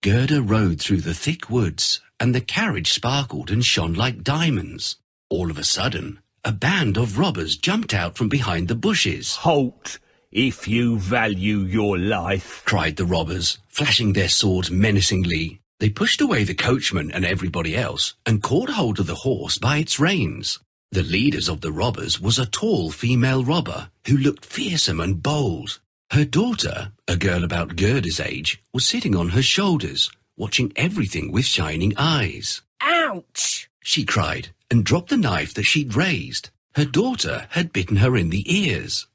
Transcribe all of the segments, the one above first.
Gerda rode through the thick woods, and the carriage sparkled and shone like diamonds. All of a sudden, a band of robbers jumped out from behind the bushes. "Halt, if you value your life," cried the robbers, flashing their swords menacingly. They pushed away the coachman and everybody else and caught hold of the horse by its reins. The leaders of the robbers was a tall female robber who looked fearsome and bold. Her daughter, a girl about Gerda's age, was sitting on her shoulders, watching everything with shining eyes. "Ouch!" she cried, and dropped the knife that she'd raised. Her daughter had bitten her in the ears.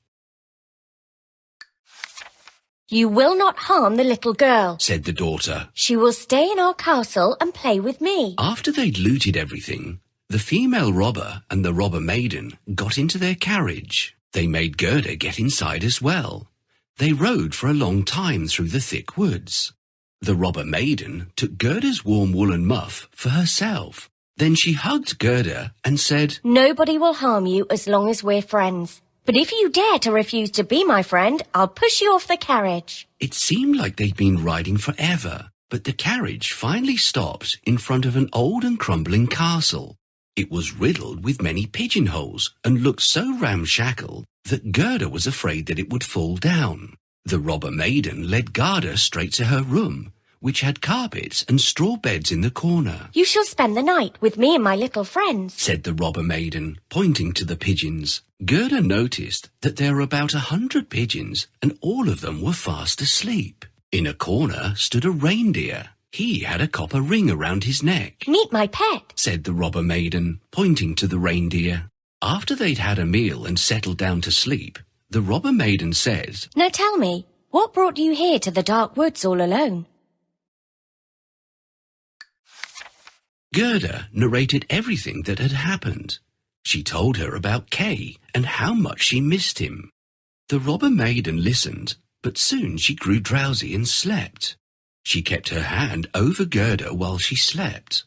"You will not harm the little girl," said the daughter. "She will stay in our castle and play with me." After they'd looted everything, the female robber and the robber maiden got into their carriage. They made Gerda get inside as well. They rode for a long time through the thick woods. The robber maiden took Gerda's warm woolen muff for herself. Then she hugged Gerda and said, "Nobody will harm you as long as we're friends. But if you dare to refuse to be my friend, I'll push you off the carriage." It seemed like they'd been riding forever, but the carriage finally stopped in front of an old and crumbling castle. It was riddled with many pigeonholes and looked so ramshackle that Gerda was afraid that it would fall down. The robber maiden led Gerda straight to her room, which had carpets and straw beds in the corner. "You shall spend the night with me and my little friends," said the robber maiden, pointing to the pigeons. Gerda noticed that there were about 100 pigeons, and all of them were fast asleep. In a corner stood a reindeer. He had a copper ring around his neck. "Meet my pet," said the robber maiden, pointing to the reindeer. After they'd had a meal and settled down to sleep, the robber maiden said, "Now tell me, what brought you here to the dark woods all alone?" Gerda narrated everything that had happened. She told her about Kay and how much she missed him. The robber maiden listened, but soon she grew drowsy and slept. She kept her hand over Gerda while she slept.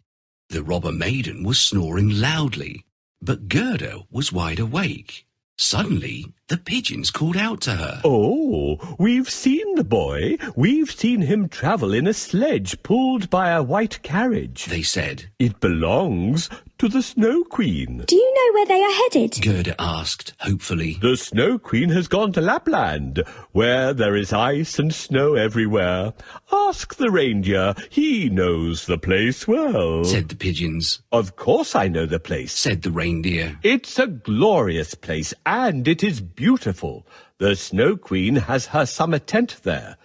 The robber maiden was snoring loudly, but Gerda was wide awake. Suddenly, the pigeons called out to her. "Oh, we've seen the boy. We've seen him travel in a sledge pulled by a white carriage," they said. "It belongs to the Snow Queen." "Do you know where they are headed?" Gerda asked, hopefully. "The Snow Queen has gone to Lapland, where there is ice and snow everywhere. Ask the reindeer. He knows the place well," said the pigeons. "Of course I know the place," said the reindeer. "It's a glorious place, and it is beautiful. The Snow Queen has her summer tent there,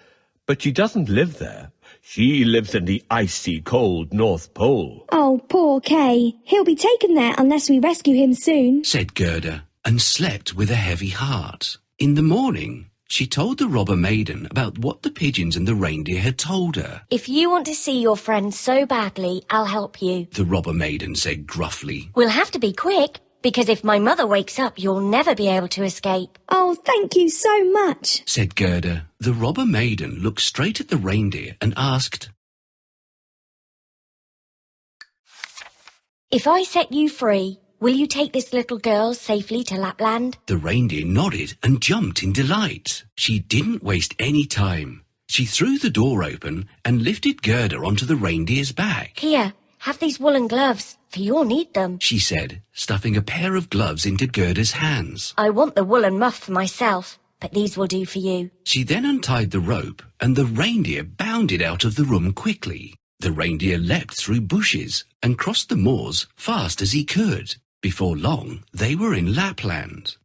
but she doesn't live there. She lives in the icy cold North Pole." "Oh, poor Kay. He'll be taken there unless we rescue him soon," said Gerda, and slept with a heavy heart. In the morning, she told the robber maiden about what the pigeons and the reindeer had told her. "If you want to see your friend so badly, I'll help you," the robber maiden said gruffly. "We'll have to be quick, because if my mother wakes up, you'll never be able to escape." "Oh, thank you so much," said Gerda. The robber maiden looked straight at the reindeer and asked, "If I set you free, will you take this little girl safely to Lapland?" The reindeer nodded and jumped in delight. She didn't waste any time. She threw the door open and lifted Gerda onto the reindeer's back. "Here, have these woolen gloves, for you'll need them," she said, stuffing a pair of gloves into Gerda's hands. "I want the woolen muff for myself, but these will do for you." She then untied the rope, and the reindeer bounded out of the room quickly. The reindeer leapt through bushes and crossed the moors fast as he could. Before long, they were in Lapland.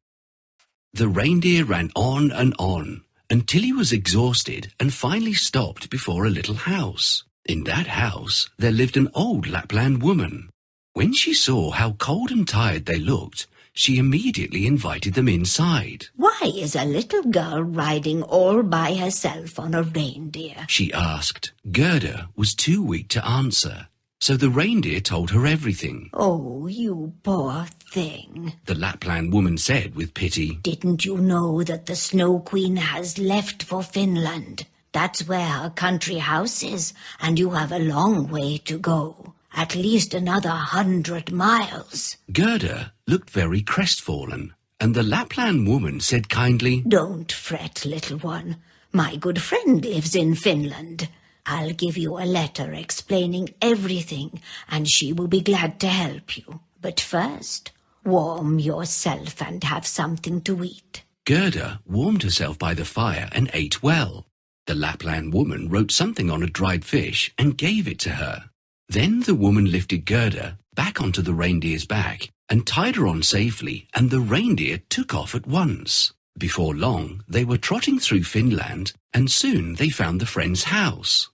The reindeer ran on and on until he was exhausted and finally stopped before a little house. In that house, there lived an old Lapland woman. When she saw how cold and tired they looked, she immediately invited them inside. "Why is a little girl riding all by herself on a reindeer?" she asked. Gerda was too weak to answer, so the reindeer told her everything. "Oh, you poor thing," the Lapland woman said with pity. "Didn't you know that the Snow Queen has left for Finland? That's where her country house is, and you have a long way to go. At least another 100 miles. Gerda looked very crestfallen, and the Lapland woman said kindly, "Don't fret, little one. My good friend lives in Finland. I'll give you a letter explaining everything, and she will be glad to help you. But first, warm yourself and have something to eat. Gerda warmed herself by the fire and ate well. The Lapland woman wrote something on a dried fish and gave it to her. Then the woman lifted Gerda back onto the reindeer's back and tied her on safely, and the reindeer took off at once. Before long, they were trotting through Finland, and soon they found the friend's house.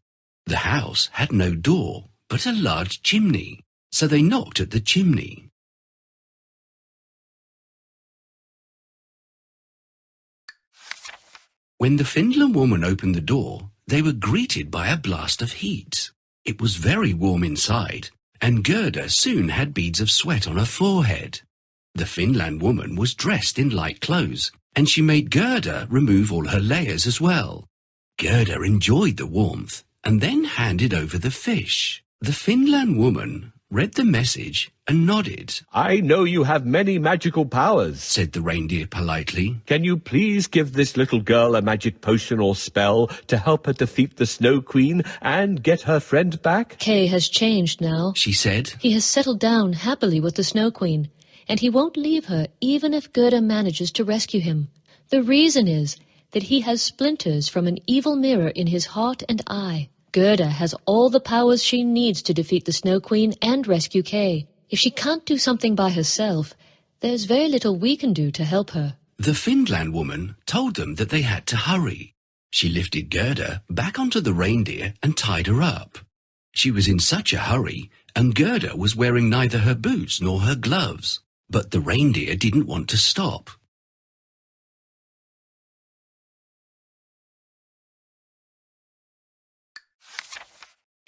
The house had no door, but a large chimney, so they knocked at the chimney. When the Finland woman opened the door, they were greeted by a blast of heat. It was very warm inside, and Gerda soon had beads of sweat on her forehead. The Finland woman was dressed in light clothes, and she made Gerda remove all her layers as well. Gerda enjoyed the warmth and then handed over the fish. The Finland woman read the message and nodded. I know you have many magical powers, said the reindeer politely. Can you please give this little girl a magic potion or spell to help her defeat the Snow Queen and get her friend back? Kay has changed now, she said. He has settled down happily with the Snow Queen, and he won't leave her even if Gerda manages to rescue him. The reason is that he has splinters from an evil mirror in his heart and eye. Gerda has all the powers she needs to defeat the Snow Queen and rescue Kay. If she can't do something by herself, there's very little we can do to help her. The Finland woman told them that they had to hurry. She lifted Gerda back onto the reindeer and tied her up. She was in such a hurry, and Gerda was wearing neither her boots nor her gloves. But the reindeer didn't want to stop.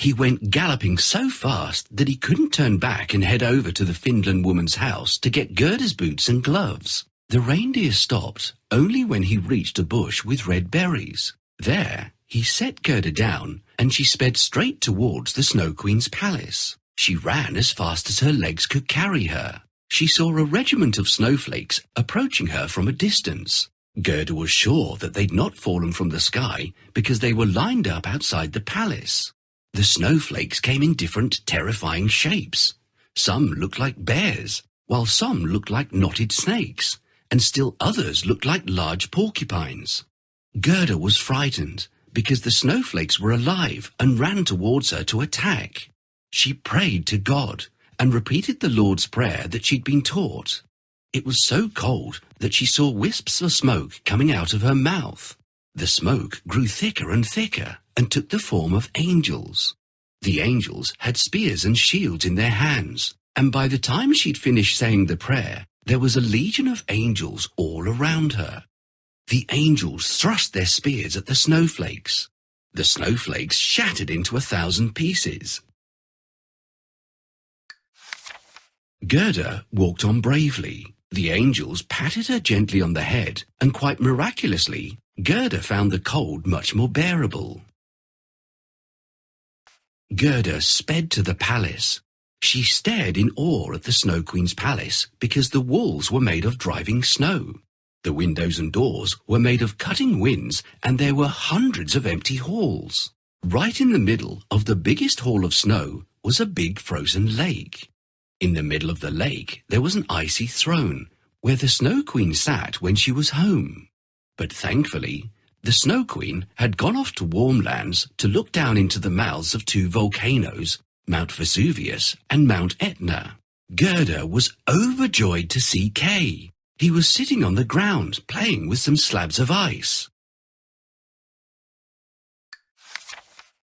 He went galloping so fast that he couldn't turn back and head over to the Finland woman's house to get Gerda's boots and gloves. The reindeer stopped only when he reached a bush with red berries. There, he set Gerda down, and she sped straight towards the Snow Queen's palace. She ran as fast as her legs could carry her. She saw a regiment of snowflakes approaching her from a distance. Gerda was sure that they'd not fallen from the sky because they were lined up outside the palace. The snowflakes came in different terrifying shapes. Some looked like bears, while some looked like knotted snakes, and still others looked like large porcupines. Gerda was frightened because the snowflakes were alive and ran towards her to attack. She prayed to God and repeated the Lord's Prayer that she'd been taught. It was so cold that she saw wisps of smoke coming out of her mouth. The smoke grew thicker and thicker and took the form of angels. The angels had spears and shields in their hands, and by the time she'd finished saying the prayer, there was a legion of angels all around her. The angels thrust their spears at the snowflakes. The snowflakes shattered into 1,000 pieces. Gerda walked on bravely. The angels patted her gently on the head, and quite miraculously, Gerda found the cold much more bearable. Gerda sped to the palace. She stared in awe at the Snow Queen's palace because the walls were made of driving snow. The windows and doors were made of cutting winds, and there were hundreds of empty halls. Right in the middle of the biggest hall of snow was a big frozen lake. In the middle of the lake there was an icy throne where the Snow Queen sat when she was home. But thankfully, the Snow Queen had gone off to warm lands to look down into the mouths of 2 volcanoes, Mount Vesuvius and Mount Etna. Gerda was overjoyed to see Kay. He was sitting on the ground playing with some slabs of ice.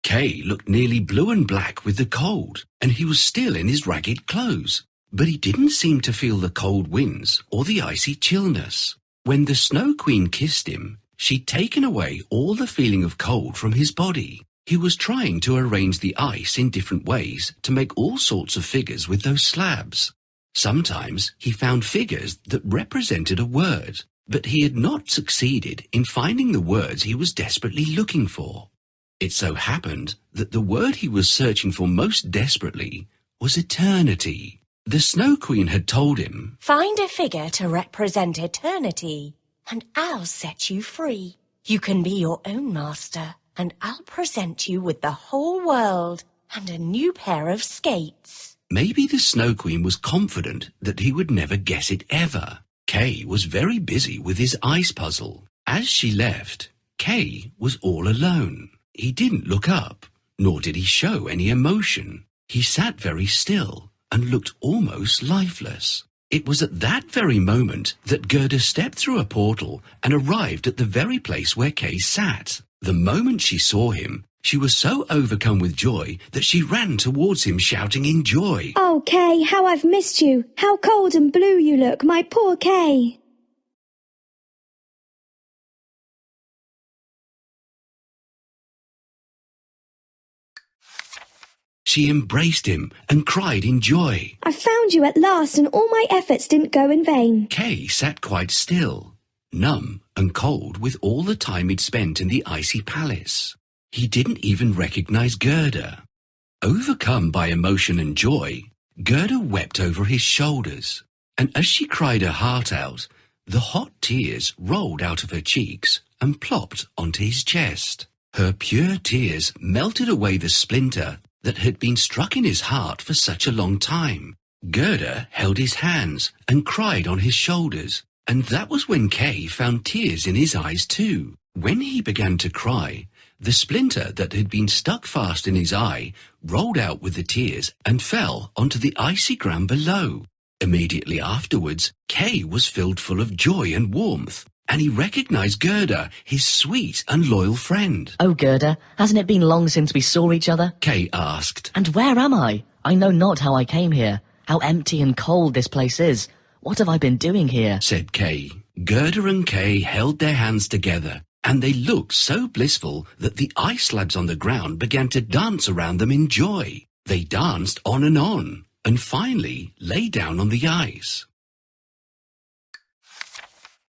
Kay looked nearly blue and black with the cold, and he was still in his ragged clothes, but he didn't seem to feel the cold winds or the icy chillness. When the Snow Queen kissed him, she'd taken away all the feeling of cold from his body. He was trying to arrange the ice in different ways to make all sorts of figures with those slabs. Sometimes he found figures that represented a word, but he had not succeeded in finding the words he was desperately looking for. It so happened that the word he was searching for most desperately was eternity. The Snow Queen had told him, Find a figure to represent eternity, and I'll set you free. You can be your own master. and I'll present you with the whole world and a new pair of skates. Maybe the Snow Queen was confident that he would never guess it ever. Kay was very busy with his ice puzzle. As she left, Kay was all alone. He didn't look up, nor did he show any emotion. He sat very still and looked almost lifeless. It was at that very moment that Gerda stepped through a portal and arrived at the very place where Kay sat. The moment she saw him, she was so overcome with joy that she ran towards him shouting in joy. Oh, Kay, how I've missed you. How cold and blue you look, my poor Kay. She embraced him and cried in joy. I found you at last and all my efforts didn't go in vain. Kay sat quite still, numb and cold with all the time he'd spent in the icy palace. He didn't even recognize Gerda. Overcome by emotion and joy, Gerda wept over his shoulders, and as she cried her heart out, the hot tears rolled out of her cheeks and plopped onto his chest. Her pure tears melted away the splinter that had been struck in his heart for such a long time. Gerda held his hands and cried on his shoulders, and that was when Kay found tears in his eyes too. When he began to cry, the splinter that had been stuck fast in his eye rolled out with the tears and fell onto the icy ground below. Immediately afterwards, Kay was filled full of joy and warmth, and he recognized Gerda, his sweet and loyal friend. Oh, Gerda, hasn't it been long since we saw each other? Kay asked. And where am I? I know not how I came here. How empty and cold this place is. What have I been doing here? Said Kay. Gerda and Kay held their hands together, and they looked so blissful that the ice slabs on the ground began to dance around them in joy. They danced on, and finally lay down on the ice.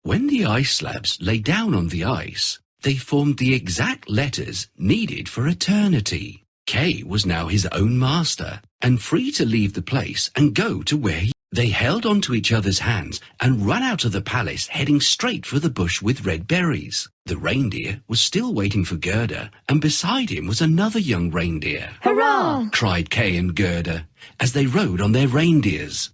When the ice slabs lay down on the ice, they formed the exact letters needed for eternity. Kay was now his own master, and free to leave the place and go to where They held onto each other's hands and ran out of the palace, heading straight for the bush with red berries. The reindeer was still waiting for Gerda, and beside him was another young reindeer. Hurrah! Cried Kay and Gerda as they rode on their reindeers.